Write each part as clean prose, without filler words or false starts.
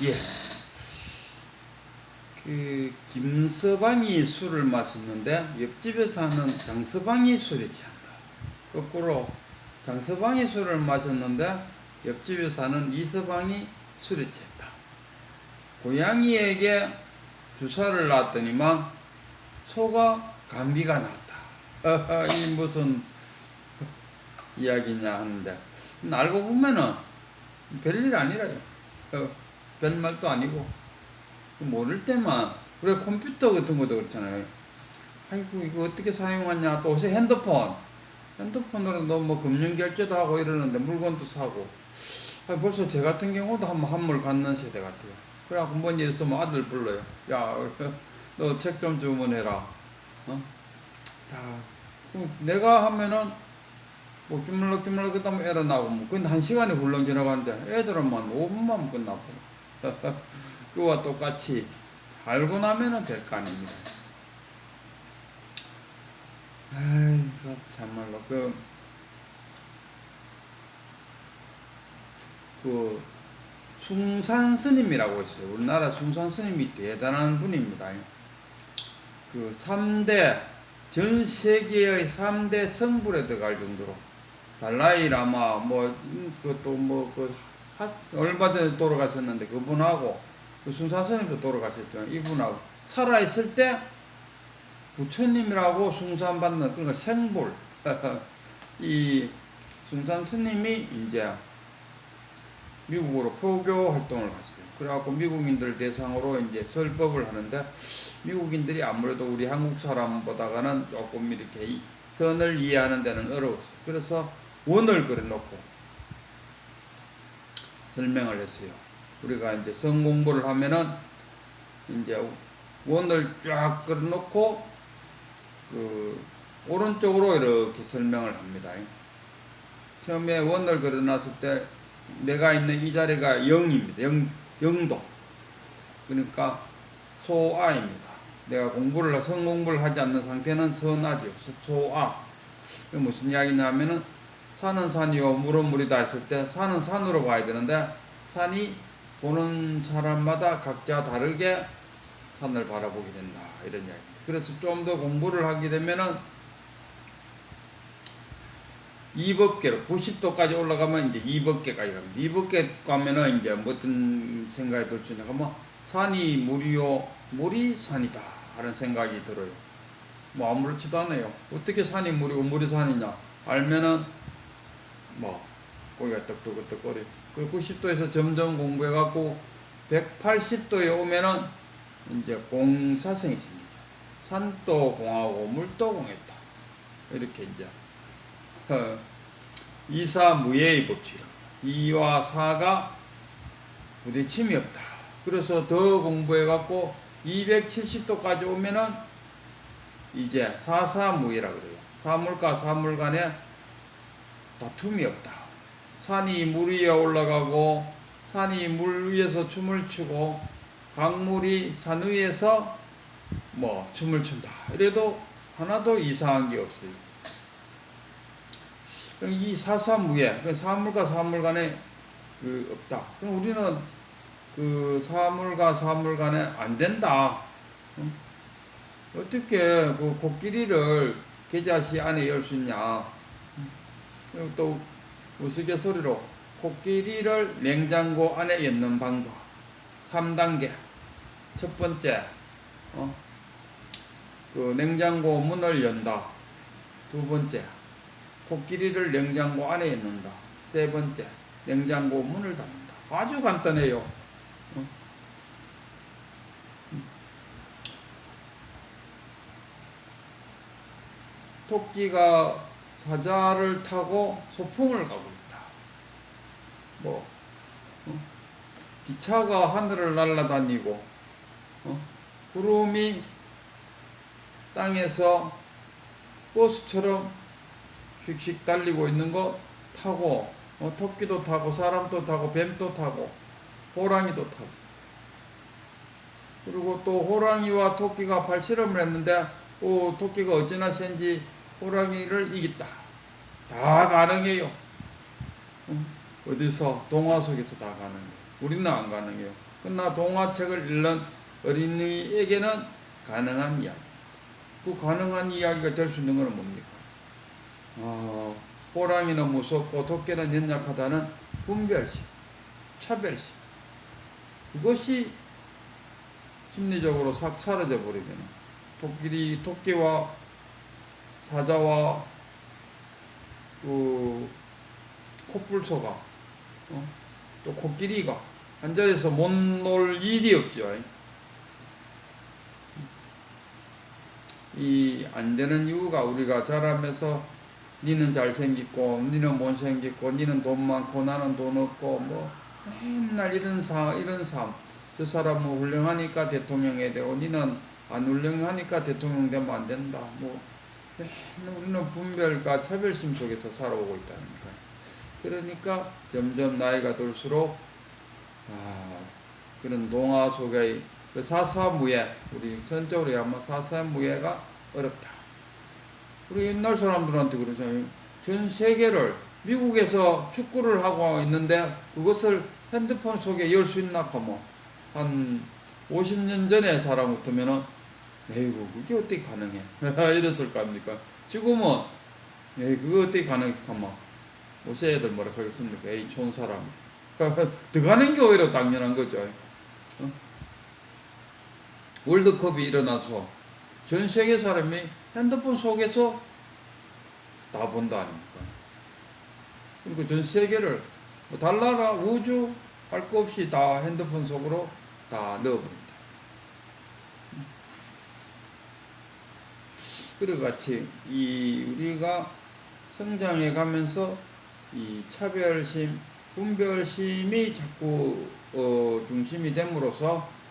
예. 그 김서방이 술을 마셨는데 옆집에 사는 장서방이 술에 취한다. 거꾸로 장서방이 술을 마셨는데 옆집에 사는 이서방이 술에 취했다. 고양이에게 주사를 놨더니만 소가 감기가 났다. 이 무슨 이야기냐 하는데 알고 보면은 별일 아니라요. 별말도 아니고 모를 때만. 그래 컴퓨터 같은 것도 그렇잖아요. 아이고 이거 어떻게 사용하냐. 또 요새 핸드폰으로 뭐 금융 결제도 하고 이러는데 물건도 사고. 벌써 제 같은 경우도 한번 한물 갖는 세대 같아요. 그래갖고 뭔 일 있으면 아들 불러요. 야 너 책 좀 주문해라. 다 내가 하면은 뭐 주물럭주물럭 그다음에 애를 나고 뭐 그건 1시간이 훌렁 지나가는데 애들은만 5분만 끝나고 그와 똑같이 알고 나면은 될 거 아닙니다. 아이고 참말로 그 숭산 스님이라고 있어요. 우리나라 숭산 스님이 대단한 분입니다. 그 3대 전 세계의 3대 성불에 들어갈 정도로 달라이 라마 뭐 그것도 뭐그 얼마 전에 돌아가셨는데 그분하고 그 숭산 스님도 돌아가셨죠. 이분하고 살아있을 때 부처님이라고 숭산받는 그러니까 생불 이 숭산 스님이 이제 미국으로 포교 활동을 갔어요. 그래갖고 미국인들 대상으로 이제 설법을 하는데 미국인들이 아무래도 우리 한국 사람보다는 조금 이렇게 선을 이해하는 데는 어려웠어요. 그래서 원을 그려놓고 설명을 했어요. 우리가 이제 성 공부를 하면은 이제 원을 쫙 그려놓고 그 오른쪽으로 이렇게 설명을 합니다. 처음에 원을 그려놨을 때 내가 있는 이 자리가 0입니다. 영도. 그러니까 소아입니다. 내가 성 공부를 하지 않는 상태는 선아죠. 소아. 무슨 이야기냐 하면은 산은 산이요 물은 물이다 했을 때 산은 산으로 봐야 되는데 산이 보는 사람마다 각자 다르게 산을 바라보게 된다. 이런 이야기입니다. 그래서 좀 더 공부를 하게 되면은 이법계로 90도까지 올라가면 이제 이법계까지 갑니다. 이법계 가면은 이제 어떤 생각이 들 수 있냐 하면 산이 물이요 물이 산이다 하는 생각이 들어요. 뭐 아무렇지도 않아요. 어떻게 산이 물이고 물이 산이냐 알면은 뭐 고기가 떡떡떡거려. 그 90도에서 점점 공부해갖고 180도에 오면은 이제 공사성이 생기죠. 산도 공하고 물도 공했다. 이렇게 이제 이사무예의 법칙. 2와 4가 부딪힘이 없다. 그래서 더 공부해갖고 270도까지 오면은 이제 사사무예라 그래요. 사물과 사물 간에 다툼이 없다. 산이 물 위에 올라가고 산이 물 위에서 춤을 추고 강물이 산 위에서 뭐 춤을 춘다. 이래도 하나도 이상한 게 없어요. 이 사사무예, 사물과 사물 간에 없다. 그럼 우리는 그 사물과 사물 간에 안 된다. 어떻게 그 코끼리를 계자시 안에 열 수 있냐. 또 우스갯소리로 코끼리를 냉장고 안에 넣는 방법 3단계. 첫 번째 그 냉장고 문을 연다. 두 번째 코끼리를 냉장고 안에 넣는다. 세 번째 냉장고 문을 닫는다. 아주 간단해요. 토끼가 사자를 타고 소풍을 가고 있다. 뭐 기차가 하늘을 날아다니고 구름이 땅에서 버스처럼 휙휙 달리고 있는 거 타고 토끼도 타고 사람도 타고 뱀도 타고 호랑이도 타고. 그리고 또 호랑이와 토끼가 발실험을 했는데 토끼가 어찌나 센지 호랑이를 이겼다. 다 가능해요. 어디서? 동화 속에서 다 가능해요. 우리는 안 가능해요. 그러나 동화책을 읽는 어린이에게는 가능한 이야기. 그 가능한 이야기가 될 수 있는 것은 뭡니까? 호랑이는 무섭고 토끼는 연약하다는 분별심, 차별심. 그것이 심리적으로 싹 사라져 버리면 토끼와 사자와 그 코뿔소가 또 코끼리가 한 자리에서 못 놀 일이 없죠. 이 안 되는 이유가 우리가 자라면서 니는 잘생겼고 니는 못생겼고 니는 돈 많고 나는 돈 없고 뭐 맨날 이런 삶. 저 사람은 훌륭하니까 대통령이 되고 니는 안 훌륭하니까 대통령 되면 안 된다. 뭐 우리는 분별과 차별심 속에서 살아오고 있다는 거예요. 그러니까 점점 나이가 들수록 그런 동화 속의 그 사사무예, 우리 전적으로 아마 사사무예가 어렵다. 우리 옛날 사람들한테 그러잖아요. 전 세계를 미국에서 축구를 하고 있는데 그것을 핸드폰 속에 열 수 있나 하면 한 50년 전에 사람 같으면은 에이구 그게 어떻게 가능해 이랬을 거 아닙니까? 지금은 에이 그거 어떻게 가능해 하면 요새 애들 뭐라 하겠습니까? 에이 좋은 사람 더 가는 게 오히려 당연한 거죠. 월드컵이 일어나서 전 세계 사람이 핸드폰 속에서 다 본다 아닙니까? 그리고 전 세계를 뭐 달나라 우주 할 거 없이 다 핸드폰 속으로 다 넣어버린다. 그와 같이 우리가 성장해 가면서 이 차별심, 분별심이 자꾸 중심이 됨으로써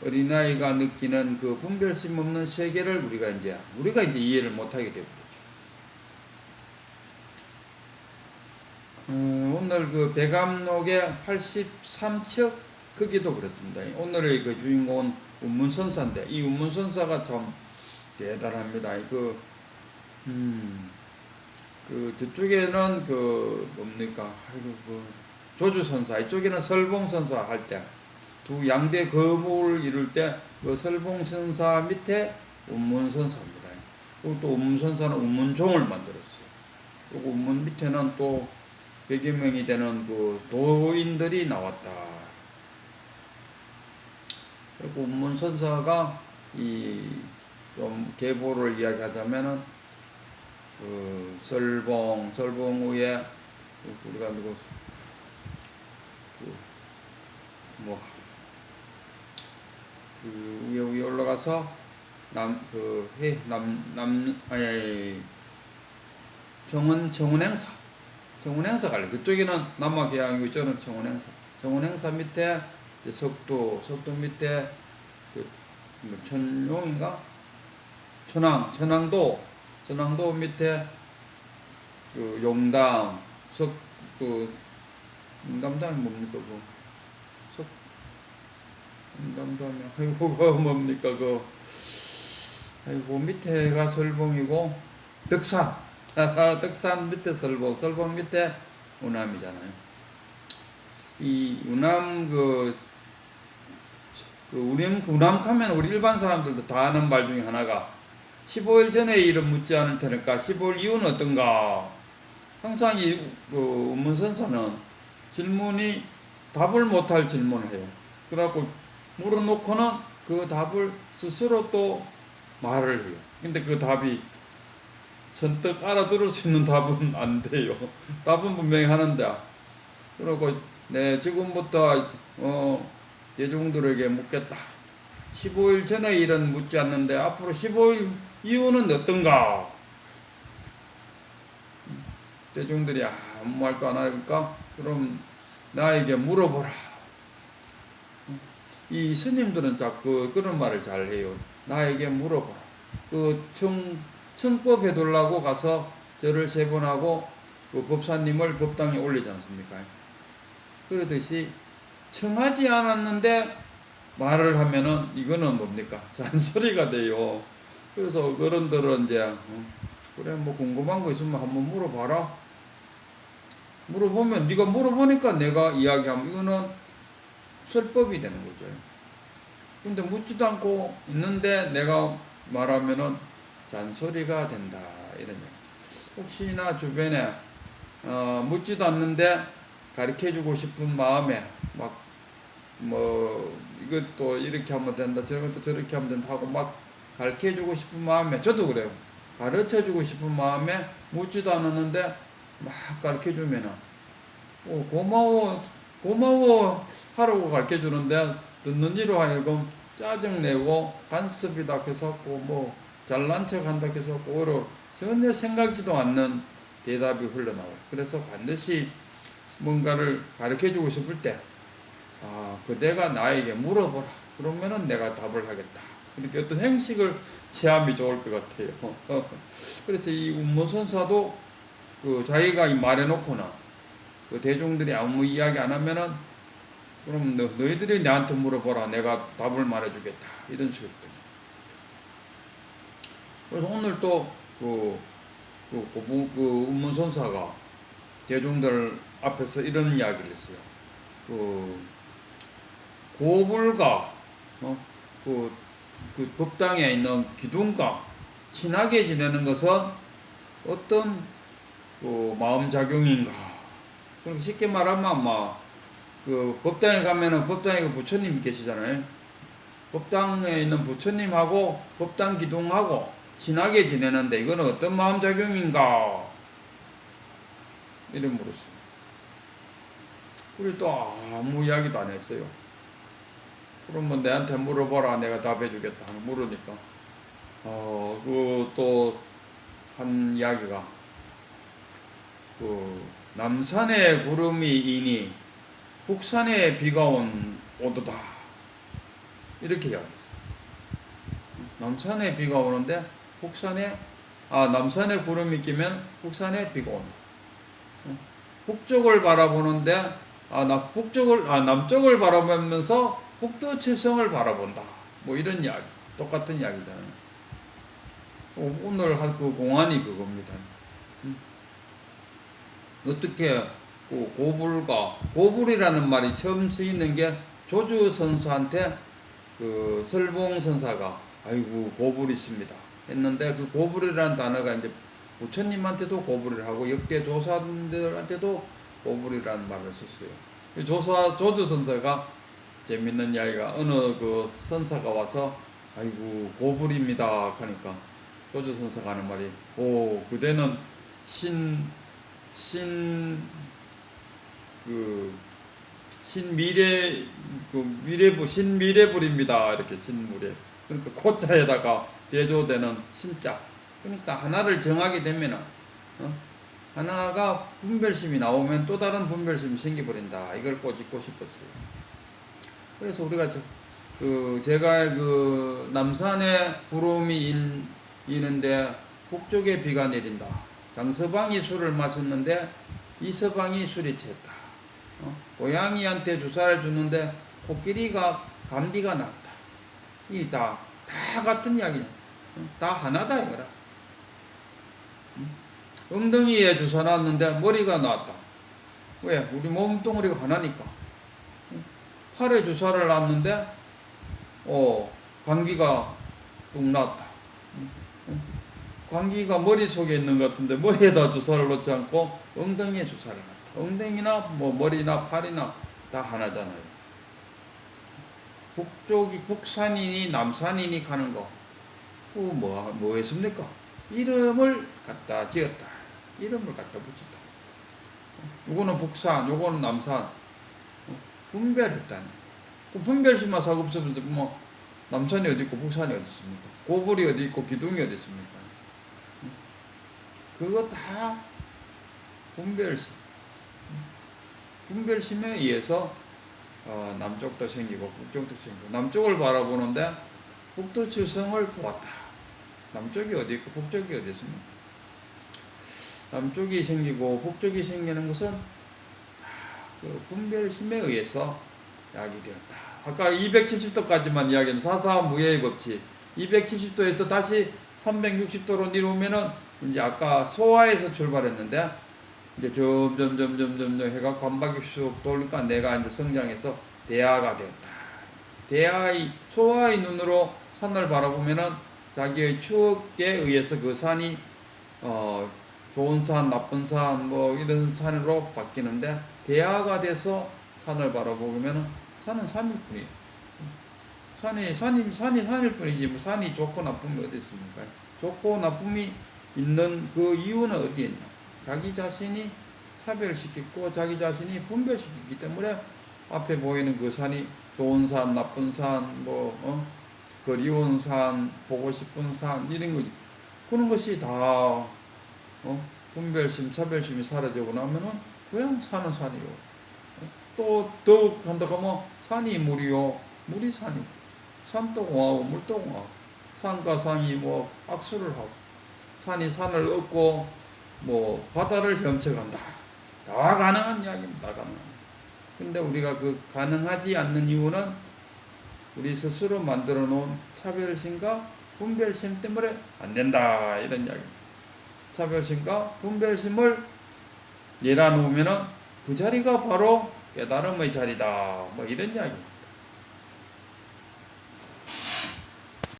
어린아이가 느끼는 그 분별심 없는 세계를 우리가 이제 이해를 못하게 되고 오늘 그 배감록의 83척 거기도 그렇습니다. 오늘의 그 주인공은 운문선사인데 이 운문선사가 참 대단합니다. 저쪽에는 뭡니까? 조주선사, 이쪽에는 설봉선사 할 때 두 양대 거목을 이룰 때 그 설봉선사 밑에 운문선사입니다. 그리고 또 운문선사는 운문종을 만들었어요. 그리고 운문 밑에는 또 100여 명이 되는 그 도인들이 나왔다. 그리고 운문선사가 좀 계보를 이야기하자면은 설봉 위에 우리가 위에 올라가서 정운행사 갈래. 그쪽에는 남아계양이고 이쪽은 정운행사 밑에 석도 밑에 천용인가? 천왕도 밑에 용담 용담장이 뭡니까 용담장이 그거 뭡니까 밑에가 설봉이고 덕산 밑에 설봉 밑에 운암이잖아요. 이 운암 운암 가면 우리 일반 사람들도 다 아는 말 중에 하나가 15일 전에 일은 묻지 않을 테니까 15일 이후는 어떤가. 항상 운문선사는 질문이 답을 못할 질문을 해요. 그래갖고 물어놓고는 그 답을 스스로 또 말을 해요. 근데 그 답이 선뜻 알아들을 수 있는 답은 안 돼요. 답은 분명히 하는데 그리고 지금부터 대중들에게 묻겠다. 15일 전에 일은 묻지 않는데 앞으로 15일 이후는 어떤가? 대중들이 아무 말도 안 하니까 그럼 나에게 물어보라. 이 스님들은 자꾸 그런 말을 잘 해요. 나에게 물어보라. 청법 해두려고 가서 절을 3번 하고 그 법사님을 법당에 올리지 않습니까? 그러듯이 청하지 않았는데 말을 하면은 이거는 뭡니까? 잔소리가 돼요. 그래서 어른들은 이제 그래 뭐 궁금한 거 있으면 한번 물어봐라. 물어보면 네가 물어보니까 내가 이야기하면 이거는 설법이 되는 거죠. 근데 묻지도 않고 있는데 내가 말하면은 잔소리가 된다 이런 얘기. 혹시나 주변에 묻지도 않는데 가르쳐주고 싶은 마음에 막 뭐 이것도 이렇게 하면 된다 저것도 저렇게 하면 된다 하고 막 가르쳐주고 싶은 마음에 저도 그래요. 가르쳐주고 싶은 마음에 묻지도 않았는데 막 가르쳐주면은 고마워 하라고 가르쳐주는데 듣는 이로 하여금 짜증내고 간섭이다 해서고 뭐 잘난 척 한다 해서고 오로 전혀 생각지도 않는 대답이 흘러나와요. 그래서 반드시 뭔가를 가르쳐주고 싶을 때 그대가 나에게 물어보라. 그러면은 내가 답을 하겠다. 이렇게 어떤 행식을 취함이 좋을 것 같아요. 그래서 이 운모선사도 자기가 말해놓거나 대중들이 아무 이야기 안 하면은 그럼 너희들이 나한테 물어보라. 내가 답을 말해주겠다. 이런 식으로. 그래서 오늘 또 운문선사가 대중들 앞에서 이런 이야기를 했어요. 고불과 그 법당에 있는 기둥과 친하게 지내는 것은 어떤 마음작용인가. 그렇게 쉽게 말하면 법당에 가면은 법당에 부처님이 계시잖아요. 법당에 있는 부처님하고 법당 기둥하고 친하게 지내는데 이거는 어떤 마음작용인가. 이런 물었어요. 우리 또 아무 이야기도 안 했어요. 그러면 내한테 물어봐라. 내가 답해주겠다. 물으니까 또 한 이야기가 남산에 구름이 이니 북산에 비가 오도다. 이렇게 이야기했어요. 남산에 비가 오는데 남산에 구름이 끼면 북산에 비가 온다. 북쪽을 바라보는데 남쪽을 바라보면서 북두칠성을 바라본다. 뭐 이런 이야기. 똑같은 이야기잖아요. 오늘 할 그 공안이 그겁니다. 어떻게 고불이라는 말이 처음 쓰이는 게 조주선사한테 설봉선사가 아이고 고불이십니다 했는데 그 고불이라는 단어가 이제 부처님한테도 고불을 하고 역대 조사들한테도 고불이라는 말을 썼어요. 조주선사가 재밌는 이야기가 어느 선사가 와서 아이고 고불입니다 하니까 조주선사가 하는 말이 그대는 신미래불입니다. 이렇게 신미래. 그러니까 코자에다가 대조되는 신자. 그러니까 하나를 정하게 되면은, 하나가 분별심이 나오면 또 다른 분별심이 생겨버린다. 이걸 꼬집고 싶었어요. 그래서 우리가 제가 남산에 구름이 이는데 북쪽에 비가 내린다. 장서방이 술을 마셨는데 이서방이 술이 취했다. 고양이한테 주사를 주는데 코끼리가 감기가 났다. 이 다 같은 이야기야. 다 하나다 이거라. 엉덩이에 주사 놨는데 머리가 나왔다. 왜? 우리 몸뚱어리가 하나니까. 팔에 주사를 놨는데 감기가 뚝 났다. 감기가 머릿속에 있는 것 같은데 머리에다 주사를 놓지 않고 엉덩이에 주사를 놨다. 엉덩이나 머리나 팔이나 다 하나잖아요. 북산이니 남산이니 가는 거 뭐 했습니까? 이름을 갖다 지었다. 이름을 갖다 붙였다. 요거는 북산, 요거는 남산. 분별했다니. 분별심만 사고 없으면 남산이 어디 있고 북산이 어디 있습니까? 고불이 어디 있고 기둥이 어디 있습니까? 그거 다 분별심에 의해서 남쪽도 생기고 북쪽도 생기고. 남쪽을 바라보는데 북두칠성을 보았다. 남쪽이 어디 있고 북쪽이 어디 있습니까? 남쪽이 생기고 북쪽이 생기는 것은 분별심에 의해서 야기되었다. 아까 270도까지만 이야기한 사사무예의 법칙. 270도에서 다시 360도로 내려오면은 이제 아까 소화에서 출발했는데 이제 점점 해가 관박이 쑥 돌니까 내가 이제 성장해서 대하가 되었다. 대하의 소아의 눈으로 산을 바라보면은 자기의 추억에 의해서 그 산이 좋은 산, 나쁜 산, 뭐 이런 산으로 바뀌는데 대하가 돼서 산을 바라보면은 산은 산일 뿐이에요. 산이 산일 뿐이지 뭐 산이 좋고 나쁨이 어디 있습니까? 좋고 나쁨이 있는 그 이유는 어디에 있나? 자기 자신이 차별시켰고 자기 자신이 분별시켰기 때문에 앞에 보이는 그 산이 좋은 산, 나쁜 산, 그리운 산, 보고 싶은 산 이런 거지. 그런 것이 다 분별심, 차별심이 사라지고 나면은 그냥 산은 산이요. 또 더욱 한다 하면 산이 물이요, 물이 산이고, 산도 공하고 물도 공하고, 산과 산이 뭐 악수를 하고, 산이 산을 얻고 뭐 바다를 헤엄쳐간다. 다 가능한 이야기입니다. 다 가능한. 근데 우리가 그 가능하지 않는 이유는 우리 스스로 만들어 놓은 차별심과 분별심 때문에 안 된다. 이런 이야기입니다. 차별심과 분별심을 내려놓으면은 그 자리가 바로 깨달음의 자리다. 뭐 이런 이야기.